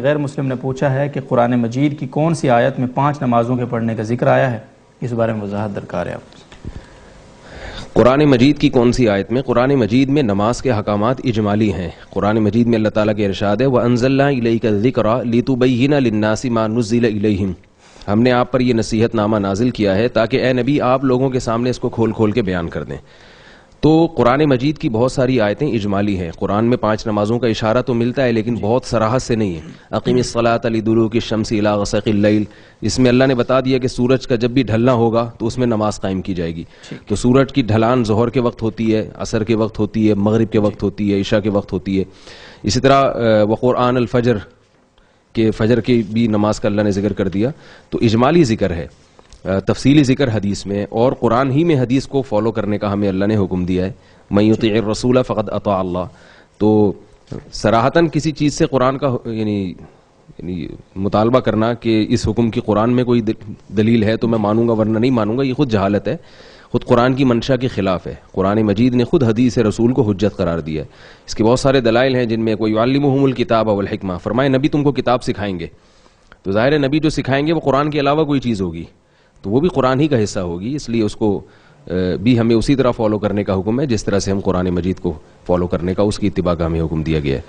غیر مسلم نے پوچھا ہے کہ قرآن مجید کی کون سی آیت میں 5 نمازوں کے پڑھنے کا ذکر آیا ہے؟ اس بارے میں وضاحت درکار ہے آپ۔ قرآن مجید کی کون سی آیت میں؟ قرآن مجید میں نماز کے احکامات اجمالی ہیں۔ قرآن مجید میں اللہ تعالیٰ کے ارشاد ہے وَأَنزَلْنَا إِلَيْكَ الذِّكْرَ لِتُبَيِّنَ لِلنَّاسِ مَا نُزِّلَ إِلَيْهِمْ، ہم نے آپ پر یہ نصیحت نامہ نازل کیا ہے تاکہ اے نبی آپ لوگوں کے سامنے اس کو کھول کھول کے بیان کر دیں۔ تو قرآن مجید کی بہت ساری آیتیں اجمالی ہیں۔ قرآن میں 5 نمازوں کا اشارہ تو ملتا ہے لیکن بہت صراحت سے نہیں ہے۔ اقیم الصلاۃ لدلوک الشمس الی غسق اللیل، اس میں اللہ نے بتا دیا کہ سورج کا جب بھی ڈھلنا ہوگا تو اس میں نماز قائم کی جائے گی۔ تو سورج کی ڈھلان ظہر کے وقت ہوتی ہے، عصر کے وقت ہوتی ہے، مغرب کے وقت ہوتی ہے، عشاء کے وقت ہوتی ہے۔ اسی طرح وقرآن الفجر، کہ فجر کی بھی نماز کا اللہ نے ذکر کر دیا۔ تو اجمالی ذکر ہے، تفصیلی ذکر حدیث میں، اور قرآن ہی میں حدیث کو فالو کرنے کا ہمیں اللہ نے حکم دیا ہے، من یطیع الرسول فقد اطاع اللہ۔ تو صراحتاً کسی چیز سے قرآن کا یعنی مطالبہ کرنا کہ اس حکم کی قرآن میں کوئی دلیل ہے تو میں مانوں گا ورنہ نہیں مانوں گا، یہ خود جہالت ہے، خود قرآن کی منشا کے خلاف ہے۔ قرآن مجید نے خود حدیث رسول کو حجت قرار دیا ہے۔ اس کے بہت سارے دلائل ہیں جن میں کوئی یعلمہم الکتاب والحکمہ، فرمائے نبی تم کو کتاب سکھائیں گے، تو ظاہر ہے نبی جو سکھائیں گے وہ قرآن کے علاوہ کوئی چیز ہوگی تو وہ بھی قرآن ہی کا حصہ ہوگی، اس لیے اس کو بھی ہمیں اسی طرح فالو کرنے کا حکم ہے جس طرح سے ہم قرآن مجید کو فالو کرنے کا، اس کی اتباع کا ہمیں حکم دیا گیا ہے۔